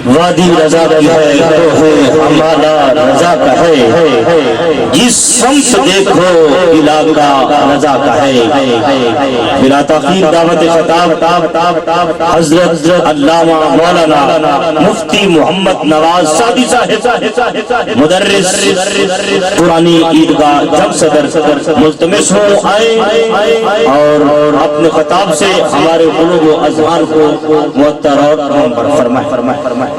وادی رضا کی ہے تو ہے ہمارا رضا کا ہے، جس سمت دیکھو علاقہ رضا کا ہے۔ بلا تاخیر دعوت خطاب حضرت علامہ مولانا مفتی محمد نواز سعدی صاحب مدرس پرانی عیدگاہ جم صدر ملتمس ہو آئے اور اپنے خطاب سے ہمارے قلوب و اذہان کو معطر اور منور فرمائے۔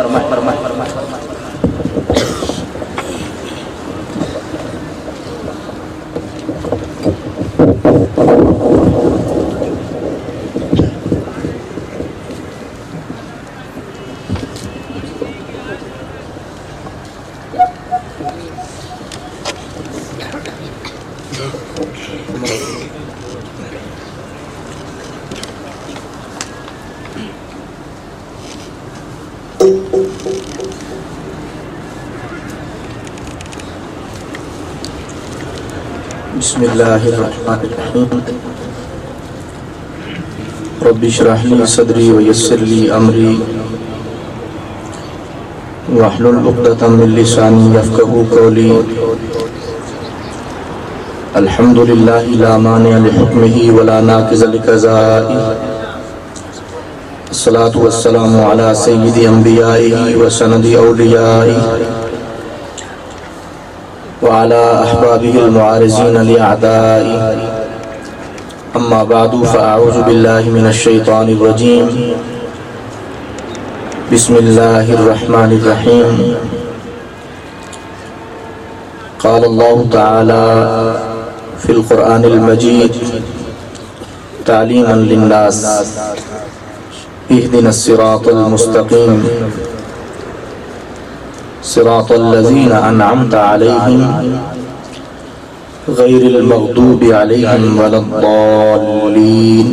بسم اللہ الرحمن الرحیم رب اشرح لی صدری ویسر لی امری واحلل عقدۃ من لسانی یفقہوا قولی الحمد للہ لا مانع لحکمہ ولا ناقض لقضائہ الصلاة والسلام علی سید انبیائہ وسند اولیائہ وعلى أحبابه المعارضين لأعدائه أما بعد فأعوذ بالله من الشيطان الرجيم بسم الله الرحمن الرحيم قال الله تعالى في القرآن المجيد تعليما للناس اهدنا الصراط المستقيم صراط الذين أنعمت عليهم غير المغضوب عليهم ولا الضالين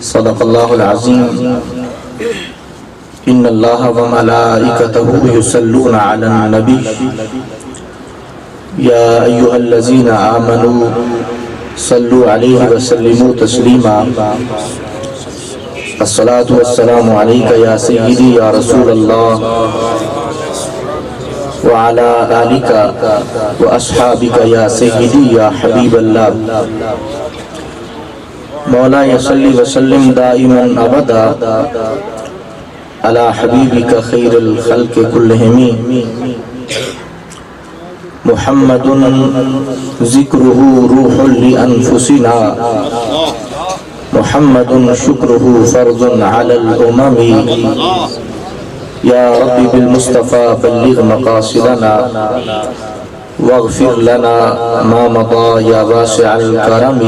صدق الله العظيم إن الله وملائكته يصلون على النبي يا أيها الذين آمنوا صلوا عليه وسلموا تسليما الصلاة والسلام عليك يا سيدي يا رسول الله وعلى آلك وأصحابك يا سيدي يا حبيب الله مولاي صل وسلم دائما أبدا على حبيبك خير الخلق كلهم محمد ذكره روح لأنفسنا محمد شكره فرض على الأمم یا رب بالمصطفى بلغ مقاصدنا واغفر لنا ما مضى یا واسع الكرم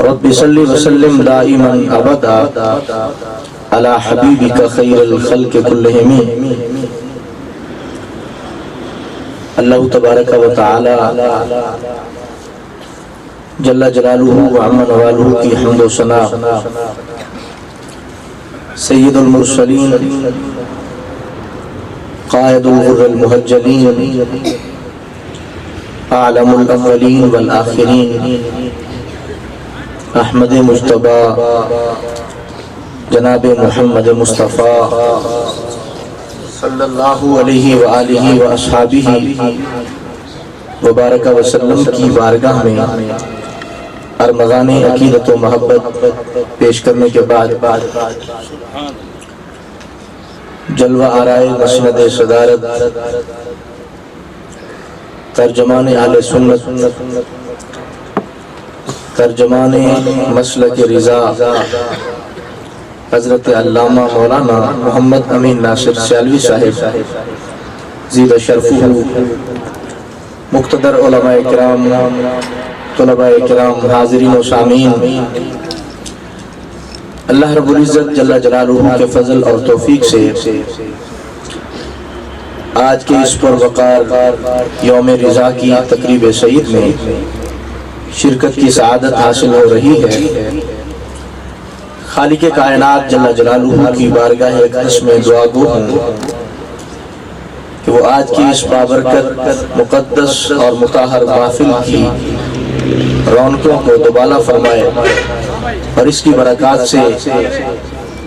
رب صل وسلم دائما ابدا على حبیبك خیر الخلق كلهم۔ اللہ تبارک و تعالی جل جلالہ وعم نوالہ کی حمد و ثنا سید المرسلین قائد الغر المحجلین اعلم الاولین والآخرین احمد مجتبی جناب محمد مصطفیٰ صلی اللہ علیہ وآلہ وآصحابہ وبارک وسلم کی بارگاہ میں ارمغان عقیدت و محبت پیش کرنے کے بعد جلوہ آرائے مسند صدارت ترجمان اہل سنت ترجمان مسلک رضا حضرت علامہ مولانا محمد امین ناصر سیالوی صاحب زید شرفہ مقتدر علماء کرام طلباء کرام حاضرین و سامعین، اللہ رب العزت جل جلالہ کے فضل اور توفیق سے آج کے اس پروقار یوم رضا کی تقریب سعید میں شرکت کی سعادت حاصل ہو رہی ہے۔ خالق کائنات جل جلالہ کی بارگاہ اقدس میں دعا گو ہوں کہ وہ آج کی اس بابرکت مقدس اور مطہر محفل کی رونقوں کو دوبالا فرمائے اور اس کی برکات سے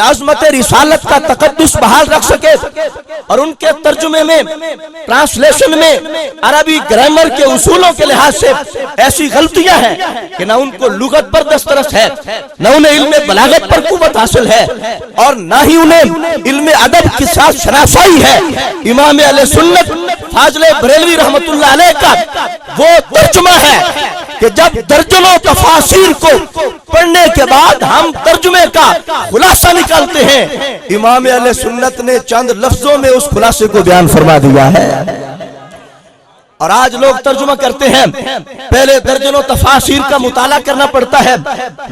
نظمت رسالت کا تقدس بحال رکھ سکے اور ان کے ترجمے میں ٹرانسلیشن میں عربی گرامر کے اصولوں کے لحاظ سے ایسی غلطیاں ہیں کہ نہ ان کو لغت پر دسترس ہے، نہ انہیں علم بلاغت پر قوت حاصل ہے، اور نہ ہی انہیں علم ادب کے ساتھ شناسائی ہے۔ امام اہل سنت فاضل بریلوی رحمت اللہ علیہ کا وہ ترجمہ ہے کہ جب درجنوں تفاسیر کو پڑھنے کے بعد ہم ترجمے کا خلاصہ نکالتے ہیں، امام اہل سنت نے چند لفظوں میں اس خلاصے کو بیان فرما دیا ہے۔ اور آج لوگ ترجمہ کرتے ہیں، پہلے درجنوں تفاسیر کا مطالعہ کرنا پڑتا ہے،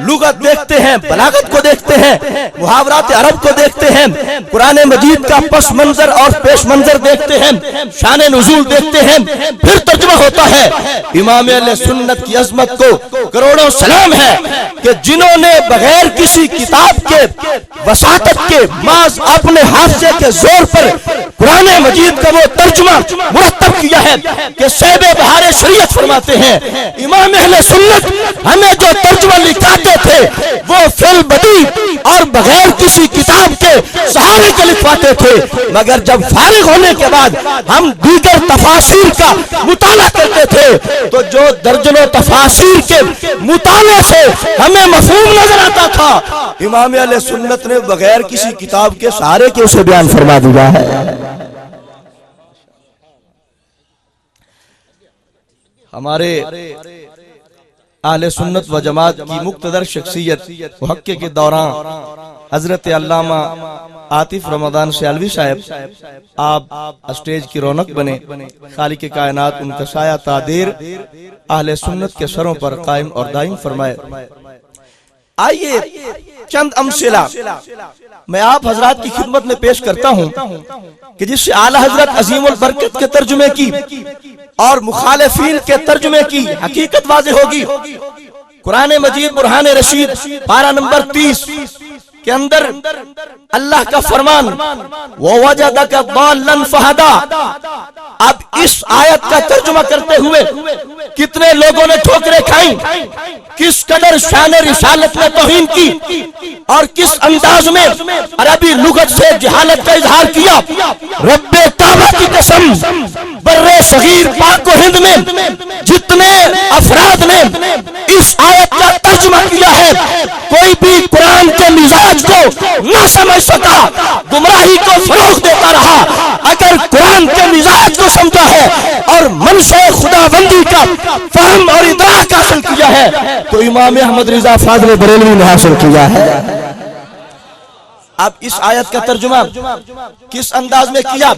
لغت دیکھتے ہیں، بلاغت کو دیکھتے ہیں، محاورات عرب کو دیکھتے ہیں، قرآن مجید کا پس منظر اور پیش منظر دیکھتے ہیں، شان نزول دیکھتے ہیں، پھر ترجمہ ہوتا ہے۔ امام اہل سنت کی عظمت کو کروڑوں سلام ہے کہ جنہوں نے بغیر کسی کتاب کے وساطت کے محض اپنے حافظے کے زور پر قرآن مجید کا وہ ترجمہ مرتب کیا ہے کہ صاحب بہار شریعت فرماتے ہیں امام اہل سنت ہمیں جو ترجمہ لکھاتے تھے وہ فی البدیع اور بغیر کسی کتاب کے سہارے کے لکھواتے تھے، مگر جب فارغ ہونے کے بعد ہم دیگر تفاسیر کا مطالعہ کرتے تھے تو جو درجنوں تفاسیر کے مطالعے سے ہمیں مفہوم نظر آتا تھا، امام اہل سنت نے بغیر کسی کتاب کے سہارے کے اسے بیان فرما دیا ہے۔ ہمارے اہل سنت و جماعت کی مقتدر شخصیت محقق کے دوران حضرت علامہ عاطف رمضان سیالوی صاحب، آپ اسٹیج کی رونق بنے، خالق کائنات ان کا سایہ تا دیر اہل سنت کے سروں پر قائم اور دائم فرمائے۔ آئیے چند امثلہ میں آپ حضرات کی خدمت میں پیش کرتا ہوں کہ جس سے اعلی حضرت عظیم البرکت کے ترجمے کی اور مخالفین کے ترجمے کی حقیقت واضح ہوگی۔ قرآن مجید برہان رشید پارہ نمبر 30 کے اندر اللہ کا فرمان وَوَجَدَكَ ضَالًّا فَهَدَىٰ، اب اس آیت کا ترجمہ کرتے ہوئے کتنے لوگوں نے ٹھوکریں کھائیں، کس قدر شان رسالت میں توہین کی اور کس انداز میں عربی لغت سے جہالت کا اظہار کیا۔ رب کعبہ کی قسم، بر صغیر پاک و ہند میں جتنے افراد نے اس آیت کا ترجمہ کیا ہے، کوئی بھی قرآن کے مزاج کو نہ سمجھ سکا، گمراہی کو فروغ دیتا رہا۔ اگر قرآن کے مزاج کو سمجھا ہے اور منشأ خداوندی کا فہم اور ادراک حاصل کیا ہے تو امام احمد رضا فاضل بریلوی نے حاصل کیا ہے۔ اب اس آیت کا ترجمہ کس انداز میں کیا،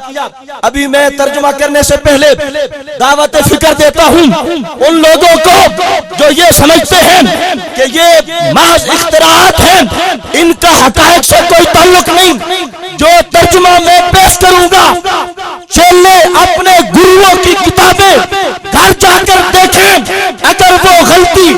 ابھی میں ترجمہ کرنے سے پہلے دعوت فکر دیتا ہوں ان لوگوں کو جو یہ سمجھتے ہیں کہ یہ محض اختراعات ہیں، ان کا حقائق سے کوئی تعلق نہیں۔ جو ترجمہ میں پیش کروں گا چلے اپنے گروؤں کی کتابیں گھر جا کر دیکھیں، اگر وہ غلطی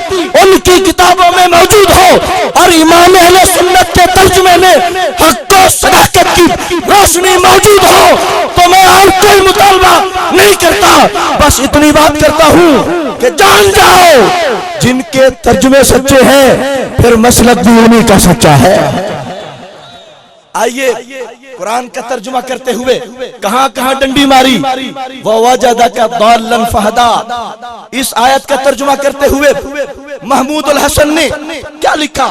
ان کی کتابوں میں موجود ہو اور امام اہل سنت کے ترجمے میں حق و صداقت کی روشنی موجود ہو تو میں اور کوئی مطالبہ نہیں کرتا، بس اتنی بات کرتا ہوں کہ جان جاؤ جن کے ترجمے سچے ہیں پھر مسلک بھی انہی کا سچا ہے۔ آئیے قرآن کا ترجمہ کرتے ہوئے کہاں کہاں ڈنڈی ماری، وَوَجَدَكَ ضَالًّا فَهَدَىٰ، اس آیت کا ترجمہ کرتے ہوئے محمود الحسن نے کیا لکھا،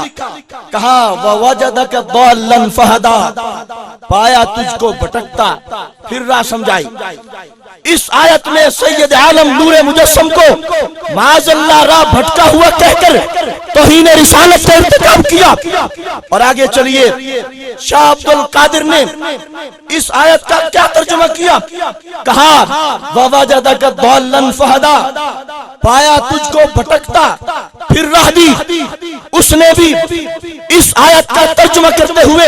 کہا وَوَجَدَكَ ضَالًّا فَهَدَىٰ، پایا تجھ کو بھٹکتا پھر راہ سمجھائی۔ اس آیت میں سید عالم نور مجسم کو معاذ اللہ راہ بھٹکا ہوا کہہ کر توہین رسالت کا ارتکاب کیا۔ اور آگے چلیے شاہ عبد القادر نے اس آیت کا کیا ترجمہ کیا، کہا وَوَجَدَكَ ضَالًّا فَهَدَىٰ، پایا تجھ کو بھٹکتا پھر راہ دی۔ اس نے بھی اس آیت کا ترجمہ کرتے ہوئے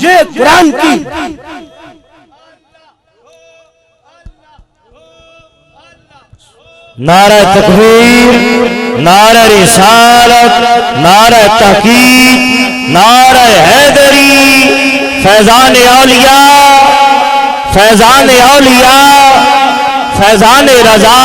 یہ قرآن کی نعرہ تکبیر، نعرہ رسالت، نعرہ تحقیق، نعرہ حیدری، فیضان اولیاء، فیضان اولیاء، فیضان رضا۔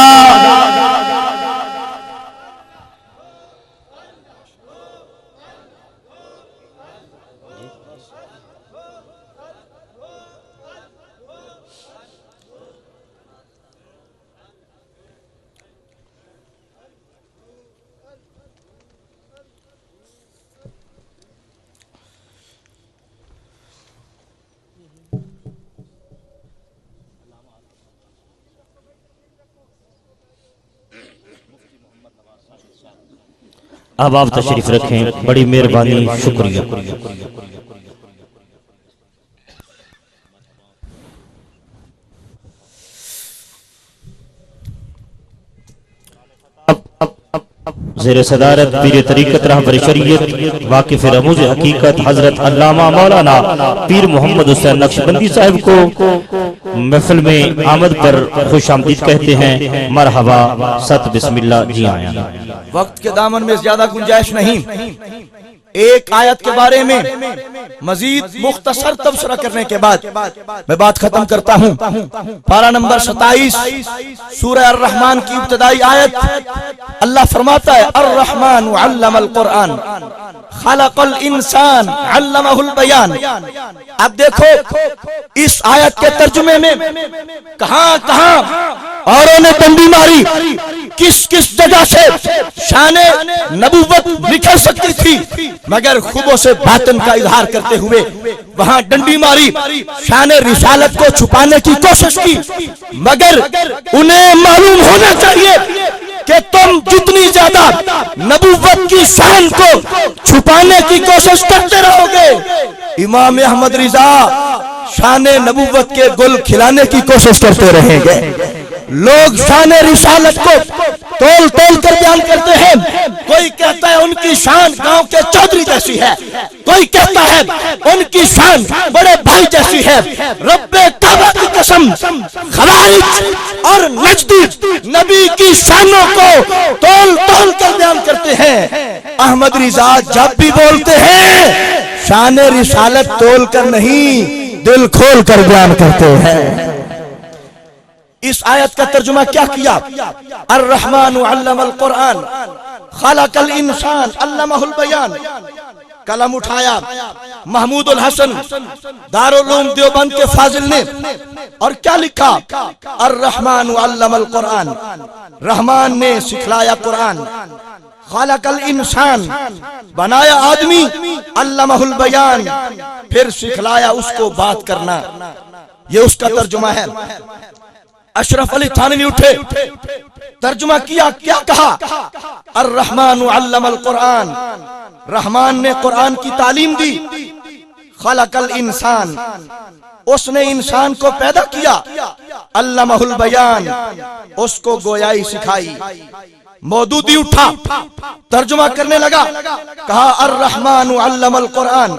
اب آپ تشریف رکھیں، بڑی مہربانی، شکریہ۔ زیر صدارت پیر طریقت رہبر شریعت واقف رموز حقیقت حضرت علامہ مولانا پیر محمد حسین نقشبندی صاحب کو محفل میں آمد پر خوش آمدید کہتے ہیں۔ مرحبا، ست بسم اللہ، جی آئیں۔ وقت کے دامن میں زیادہ گنجائش نہیں، ایک آیت کے بارے میں مزید مختصر تبصرہ کرنے کے بعد میں بات ختم کرتا ہوں۔ پارہ نمبر 27 سورہ الرحمن کی ابتدائی آیت، اللہ فرماتا ہے الرحمن علم القرآن خلق الانسان علمہ البیان۔ اب دیکھو اس آیت کے ترجمے میں کہاں کہاں اوروں نے ڈنڈی ماری، کس کس جگہ سے شان نبوت نکل سکتی تھی، مگر خوبوں سے باطن کا اظہار کرتے ہوئے وہاں ڈنڈی ماری، شان رسالت کو چھپانے کی کوشش کی، مگر انہیں معلوم ہونا چاہیے کہ تم جتنی زیادہ نبوت کی شان کو چھپانے کی کوشش کرتے رہو گے، امام احمد رضا شان نبوت کے گل کھلانے کی کوشش کرتے رہیں گے۔ لوگ شان رسالت کو تول تول کر بیان کرتے ہیں، کوئی کہتا ہے ان کی شان گاؤں کے چودھری جیسی ہے، کوئی کہتا ہے ان کی شان بڑے بھائی جیسی ہے۔ رب کعبہ کی قسم، خوارج اور نجدی نبی کی شانوں کو تول تول کر بیان کرتے ہیں۔ احمد رضا جب بھی بولتے ہیں شان رسالت تول کر نہیں، دل کھول کر بیان کرتے ہیں۔ اس آیت کا ترجمہ کیا کیا؟ الرحمن علم القرآن خلق الانسان علمہ البیان۔ قلم اٹھایا محمود الحسن دارالعلوم دیوبند کے فاضل نے اور کیا لکھا؟ الرحمن علم القرآن، رحمان نے سکھلایا قرآن، خلق الانسان بنایا آدمی، علمہ البیان پھر سکھلایا اس کو بات کرنا۔ یہ اس کا ترجمہ ہے۔ اشرف علی تھانوی اٹھے، ترجمہ کیا، کیا کہا؟ الرحمن علم القرآن، رحمان نے قرآن کی تعلیم دی، خلق الانسان اس نے انسان کو پیدا کیا، علمہ البیان اس کو گویائی سکھائی۔ مودودی اٹھا، ترجمہ کرنے لگا، کہا الرحمن علم القرآن،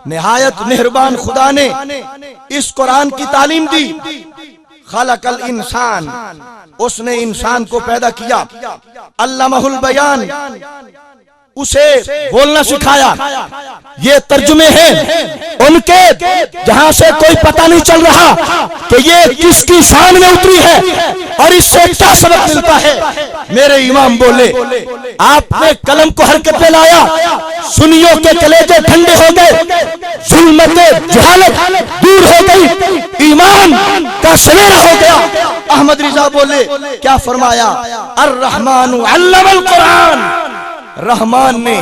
نہایت مہربان خدا نے اس قرآن کی تعلیم دی، خلق الانسان اس نے انسان کو پیدا کیا، علمہ البیان اسے بولنا سکھایا۔ یہ ترجمے ہیں ان کے جہاں سے کوئی پتہ نہیں چل رہا کہ یہ کس کی شان میں اتری ہے اور اس سے کیا سبق ملتا ہے۔ میرے امام بولے آپ نے قلم کو حرکت میں لایا، سنیوں کے کلیجے ٹھنڈے ہو گئے، ظلمت جہالت دور ہو گئی، ایمان کا سویرا ہو گیا۔ احمد رضا بولے کیا فرمایا؟ الرحمن علم القرآن، رحمان نے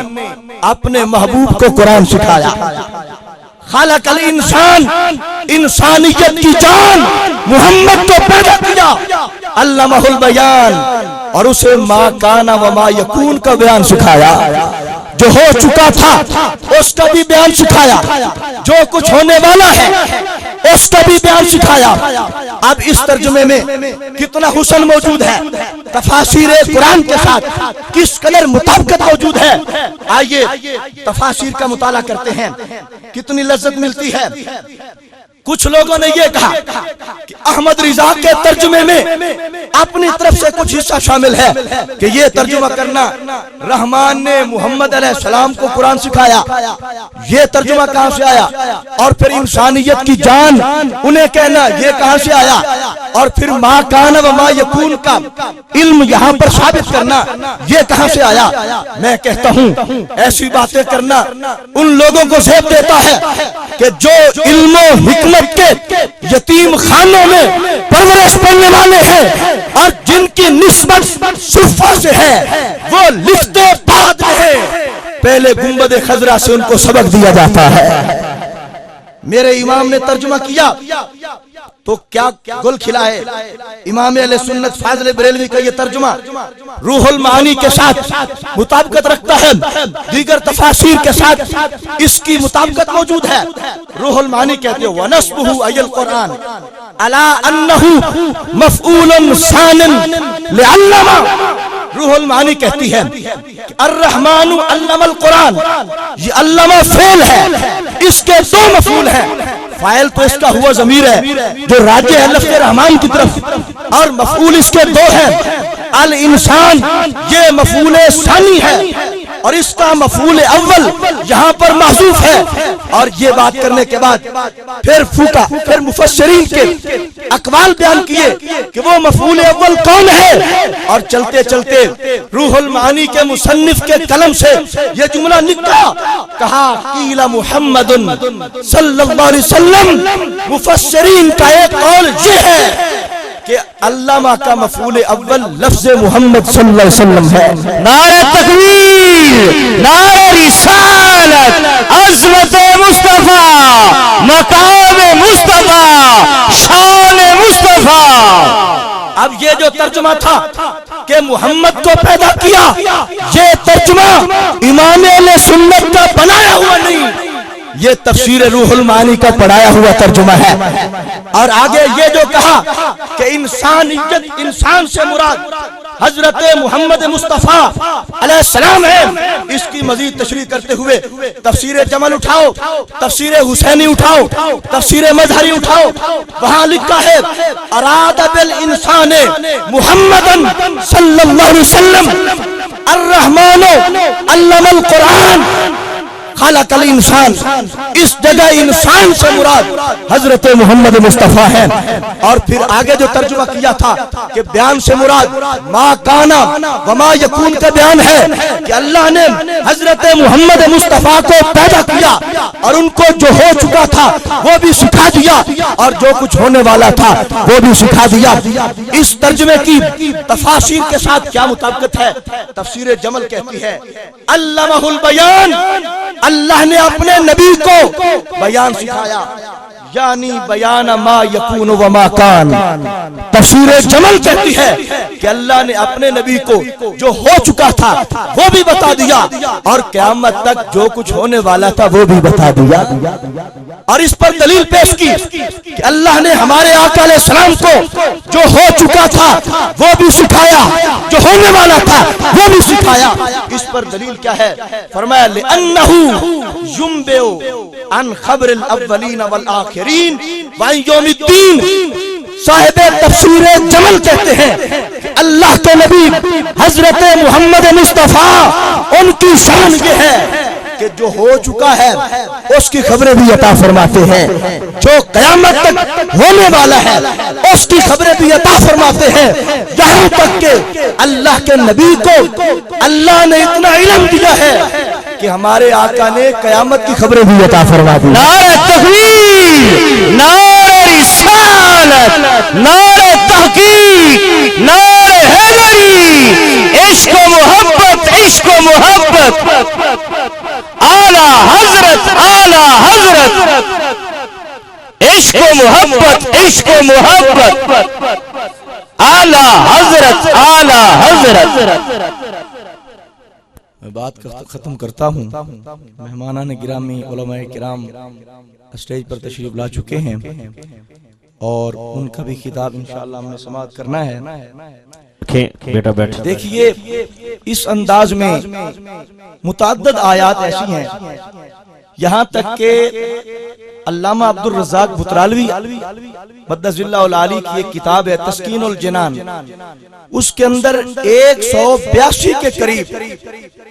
اپنے محبوب کو قرآن سکھایا، خلق الانسان انسانیت کی جان محمد کو پیدا کیا، علمہ البیان اور اسے ما کان و ما یکون کا بیان سکھایا، جو ہو چکا تھا اس کا بھی بیان سکھایا، جو کچھ ہونے والا ہے اس کا بھی بیان سکھایا۔ اب اس ترجمے میں کتنا حسن موجود ہے، تفاسیر قرآن کے ساتھ کس قدر مطابقت موجود ہے۔ آئیے تفاسیر کا مطالعہ کرتے ہیں، کتنی لذت ملتی ہے۔ کچھ لوگوں نے یہ کہا کہ احمد رضا کے ترجمے میں اپنی طرف سے کچھ حصہ شامل ہے کہ یہ ترجمہ کرنا رحمان نے محمد علیہ السلام کو قرآن سکھایا۔ یہ ترجمہ کہاں سے آیا؟ اور پھر انسانیت کی جان انہیں کہنا یہ کہاں سے آیا؟ اور پھر ما کان و ما یکون کا علم یہاں پر ثابت کرنا یہ کہاں سے آیا؟ میں کہتا ہوں ایسی باتیں کرنا ان لوگوں کو زیب دیتا ہے کہ جو علم و حکمت کے یتیم خانوں میں پرورش پانے والے ہیں اور جن کی نسبت صفہ سے ہے، وہ لکھتے بعد ہے، پہلے گنبد خضرا سے ان کو سبق دیا جاتا ہے۔ میرے امام نے ترجمہ کیا تو کیا گل کھلا ہے۔ امام اہل سنت فاضل بریلوی کا یہ ترجمہ روح المعانی کے ساتھ مطابقت رکھتا ہے، دیگر تفاسیر کے ساتھ اس کی مطابقت موجود ہے۔ روح المعانی کہتے ہیں وَنَسْبُهُ أَيَّ الْقُرْآنِ عَلَىٰ أَنَّهُ مَفْعُولٌ ثَانٍ لِعَلَّمَ۔ روح المعانی کہتی ہے کہ الرحمن علم القرآن، یہ علمہ فعل ہے، اس کے دو مفعول ہیں۔ فاعل تو اس کا ہوا ضمیر ہے جو راجع ہے لفظ رحمان کی طرف، اور مفعول اس کے دو ہیں۔ الانسان یہ مفعول ثانی ہے اور اس کا مفعول اول یہاں پر محذوف ہے۔ اور یہ بات کرنے کے بعد پھر مفسرین کے اقوال بیان کیے کہ وہ مفعول اول کون ہے، اور چلتے چلتے روح المعانی کے مصنف کے قلم سے یہ جملہ نکلا، کہا قیل محمد صلی اللہ علیہ وسلم۔ مفسرین کا ایک قول یہ ہے کہ علامہ کا مفعول اول لفظ محمد صلی اللہ علیہ وسلم ہے۔ نعرہ تکبیر، نعرہ رسالت، عظمت مصطفیٰ، مقام مصطفیٰ، شان مصطفیٰ۔ اب یہ جو ترجمہ تھا کہ محمد کو پیدا کیا، یہ ترجمہ امام اہل سنت کا بنایا ہوا نہیں، یہ تفسیر روح المعانی کا پڑھایا ہوا ترجمہ ہے۔ اور آگے یہ جو کہا کہ انسان سے مراد حضرت محمد مصطفیٰ علیہ السلام ہے، اس کی مزید تشریح کرتے ہوئے تفسیر جمل اٹھاؤ، تفسیر حسینی اٹھاؤ، تفسیر مظہری اٹھاؤ، وہاں لکھا ہے اراد بالانسان محمدن صلی اللہ علیہ وسلم الرحمن علم القرآن خلق الانسان۔ اس جگہ انسان سے مراد حضرت محمد مصطفیٰ ہے۔ اور پھر آگے جو ترجمہ کیا تھا کہ بیان سے مراد ما کانا وما یکون کا بیان ہے کہ اللہ نے حضرت محمد مصطفیٰ کو پیدا کیا اور ان کو جو ہو چکا تھا وہ بھی سکھا دیا اور جو کچھ ہونے والا تھا وہ بھی سکھا دیا۔ اس ترجمے کی تفاسیر کے ساتھ کیا مطابقت ہے؟ تفسیر جمل کہتی ہے علمہ البیان، اللہ نے اپنے نبی کو بیان سکھایا، یعنی بیان ما یکون و ما کان۔ تفسیر جمل کہتی ہے کہ اللہ نے اپنے نبی کو جو ہو چکا تھا وہ بھی بتا دیا اور قیامت تک جو کچھ ہونے والا تھا وہ بھی بتا دیا۔ اور اس پر دلیل پیش کی کہ اللہ نے ہمارے آقا علیہ السلام کو جو ہو چکا تھا وہ بھی سکھایا، جو ہونے والا تھا وہ بھی سکھایا۔ اس پر دلیل کیا ہے؟ فرمایا لِأَنَّهُ يُنبِئُ عَنْ خَبْرِ الْأَوَّلِينَ وَالْآخِرِينَ وَعَنْ يَوْمِ الدِّينِ۔ صاحب تفسیر جمل کہتے ہیں کہ اللہ کے نبی حضرت محمد مصطفیٰ ان کی شان یہ ہے کہ جو ہو چکا ہے اس کی خبریں بھی عطا فرماتے ہیں، جو قیامت تک ہونے والا ہے اس کی خبریں بھی عطا فرماتے ہیں، یہاں تک کہ اللہ کے نبی کو اللہ نے اتنا علم دیا ہے کہ ہمارے آقا نے قیامت کی خبریں بھی عطا فرما دی۔ نعرہ تکبیر، نعرہ رسالت، نعرہ تحقیق، نعرہ حیدری، عشق و محبت، عشق و محبت، اعلیٰ حضرت، اعلیٰ حضرت، عشق و محبت، عشق و محبت، اعلیٰ حضرت، اعلیٰ حضرت۔ میں بات ختم کرتا ہوں. مہمانان گرامی علماء کرام اسٹیج پر تشریف لا چکے ہیں اور ان کا بھی خطاب انشاءاللہ ہم نے سماعت کرنا ہے. بیٹا بیٹھ. دیکھیے اس انداز میں متعدد آیات ایسی ہیں، یہاں تک کہ علامہ عبد الرزاق بطرالوی مدث اللہ العالی کی ایک کتاب ہے تسکین الجنان، اس کے اندر 182 کے قریب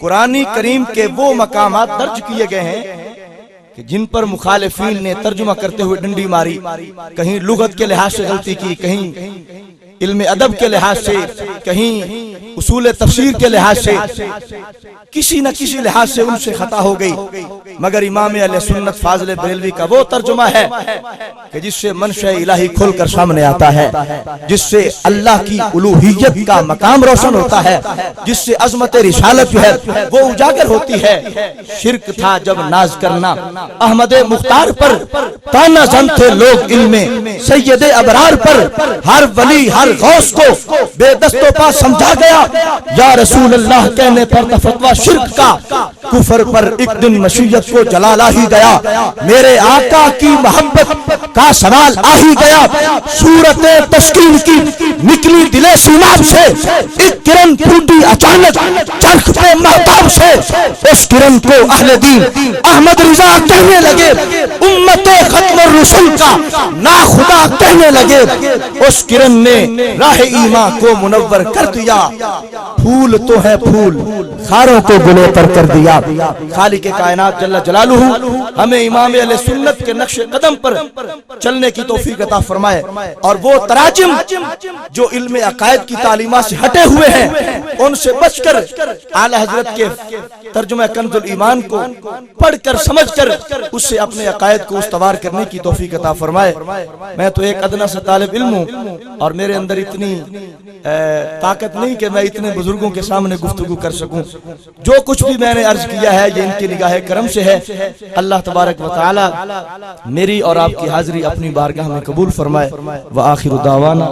قرآن کریم کے وہ مقامات درج کیے گئے ہیں کہ جن پر مخالفین نے ترجمہ کرتے ہوئے ڈنڈی ماری، کہیں لغت کے لحاظ سے غلطی کی، کہیں علم ادب کے لحاظ سے، کہیں اصول تفسیر کے لحاظ سے، کسی نہ کسی لحاظ سے ان سے خطا ہو گئی، مگر امام اہل سنت فاضل بریلوی کا وہ ترجمہ ہے کہ جس سے منشأ الہی کھل کر سامنے آتا ہے، جس سے اللہ کی الوہیت کا مقام روشن ہوتا ہے، جس سے عظمت رسالت جو ہے وہ اجاگر ہوتی ہے. شرک تھا جب ناز کرنا احمد مختار پر، تانا زن تھے لوگ علم سید ابرار پر، ہر ولی ہر غوث کو بے دست و پا سمجھا گیا، یا رسول اللہ کہنے پر فتویٰ شرک کا، کفر پر ایک دن مشیت کو جلالا ہی گیا، میرے آقا کی محبت کا سوال آ ہی گیا، صورت تسکین کی نکلی دل سیماب سے، ایک کرن پھوٹی اچانک چرخ پہ مہتاب سے، اس کرن کو اہل دین احمد رضا کہنے لگے، امت ختم الرسل کا ناخدا کہنے لگے، اس کرن نے راہ ایمان کو منور کر دیا، پھول تو ہے پھول خاروں کو گلے پر کر دیا. خالق کائنات جل جلالہ ہمیں امام اہل سنت کے نقش قدم پر چلنے کی توفیق عطا فرمائے، اور وہ تراجم جو علم عقائد کی تعلیمات سے ہٹے ہوئے ہیں ان سے بچ کر اعلی حضرت کے ترجمہ کنز الایمان کو پڑھ کر سمجھ کر اس سے اپنے عقائد کو استوار کرنے کی توفیق عطا فرمائے. میں تو ایک ادنا سا طالب علم ہوں اور میرے اندر اتنی طاقت نہیں کہ میں اتنے بزرگوں کے سامنے گفتگو کر سکوں. جو کچھ بھی میں نے عرض کیا ہے یہ ان کی نگاہ کرم سے ہے. اللہ تبارک و تعالی میری اور آپ کی حاضری اپنی بارگاہ میں قبول فرمائے. وآخر دعوانا